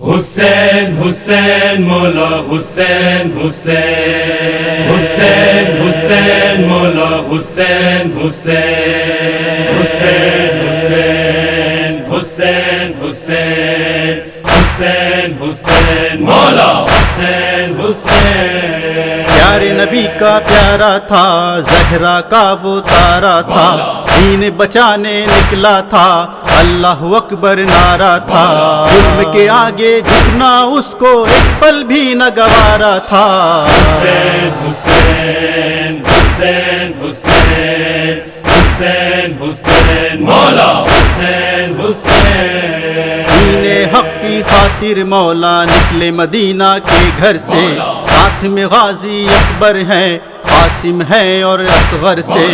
حسین حسین مولا حسین حسین حسین حسین مولا حسین حسین حسین حسین حسین حسین حسین حسین مولا حسین حسین پیارے نبی کا پیارا تھا، زہرا کا وہ تارا تھا، دین بچانے نکلا تھا، اللہ اکبر نعرہ تھا، ظلم کے آگے جھکنا اس کو ایک پل بھی نہ گوارا تھا۔ حسین حسین حسین حسین حسین حسین مولا حسین حسین دین حق کی خاطر مولا نکلے مدینہ کے گھر سے، ساتھ میں غازی اکبر ہیں، قاسم ہے اور اصغر سے،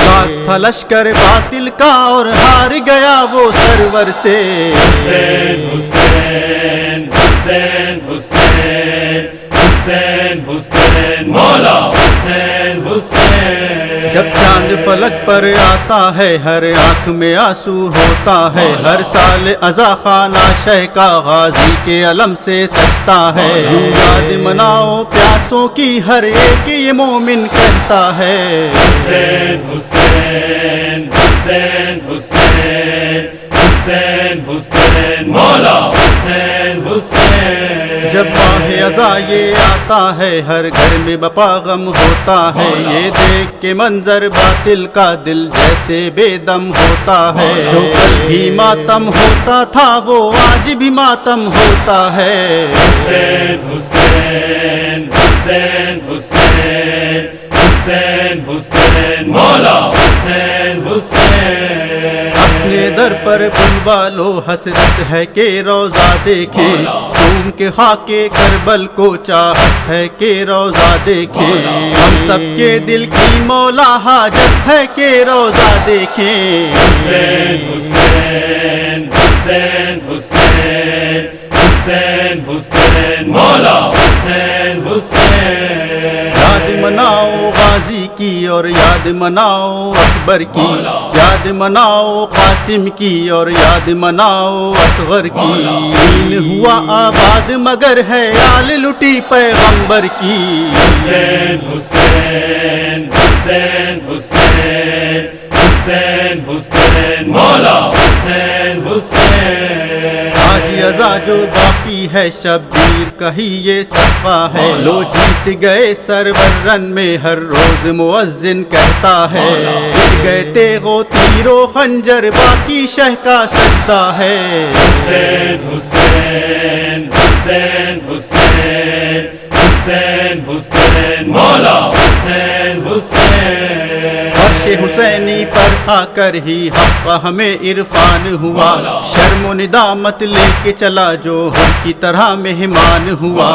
ساتھ تھا لشکر باطل کا اور ہار گیا وہ سرور سے۔ حسین حسین حسین حسین حسین حسین مولا حسین حسین جب چاند فلک پر آتا ہے ہر آنکھ میں آنسو ہوتا ہے، ہر سال عزا خانہ شہ کا غازی کے علم سے سجتا ہے، یوں یاد مناؤ پیاسوں کی ہر ایک یہ مومن کہتا ہے۔ حسین حسین حسین حسین حسین حسین مولا حسین حسین جب ماہ عزا یہ آتا ہے ہر گھر میں بپا غم ہوتا ہے، یہ دیکھ کے منظر باطل کا دل جیسے بے دم ہوتا ہے، جو کل بھی ماتم ہوتا تھا وہ آج بھی ماتم ہوتا ہے۔ حسین حسین حسین حسین حسین حسین مولا حسین حسین اپنے در پر بلوا لو حسرت ہے کہ روضہ دیکھے، خون کے خاکے کربل کو چاہت ہے کہ روضہ دیکھے، ہم سب کے دل کی مولا حاجت ہے کہ روضہ دیکھیں۔ حسین حسین حسین حسین حسین حسین مولا حسین حسین یاد مناؤ غازی کی اور یاد مناؤ اکبر کی، یاد مناؤ قاسم کی اور یاد مناؤ اصغر کی، دین ہوا آباد مگر ہے آل لٹی پیغمبر کی۔ حسین حسین حسین حسین حسین حسین مولا حسین حسین آج عزا جو باقی ہے شبیر کا ہی یہ صفحہ ہے، لو جیت گئے سرور رن میں ہر روز مؤذن کہتا ہے، گر گئے تیغ و تیر و خنجر باقی شہ کا سجدہ ہے۔ حسین حسین حسین حسین حسین حسین مولا حسین حسین عرش حسینی پر آ کر ہی حق ہمیں عرفان ہوا، شرم و ندامت لے کے چلا جو ہم کی طرح مہمان ہوا،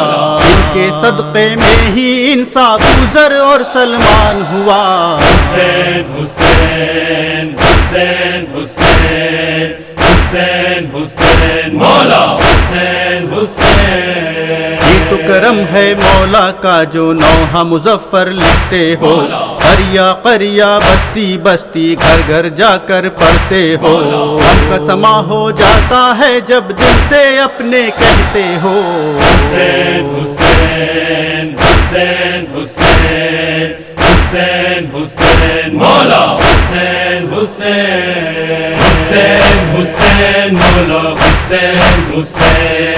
ان کے صدقے میں ہی انصاف ذر اور سلمان ہوا۔ حسین حسین حسین حسین حسین حسین مولا حسین حسین یہ تو کرم ہے مولا کا جو نوحہ مظفر لکھتے ہو، قریہ قریہ بستی بستی گھر گھر جا کر پڑھتے ہو، ہم کا سما ہو جاتا ہے جب دل سے اپنے کہتے ہو۔ حسین حسین حسین حسین حسین حسین مولا حسین حسین حسین حسین مولا حسین حسین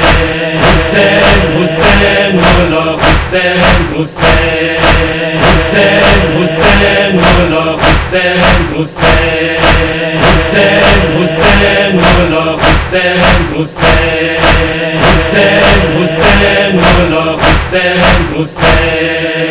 حسین حسین مولا حسین حسین حسین حسین مولا حسین حسین حسین حسین مولا حسین حسین حسین حسین مولا حسین حسین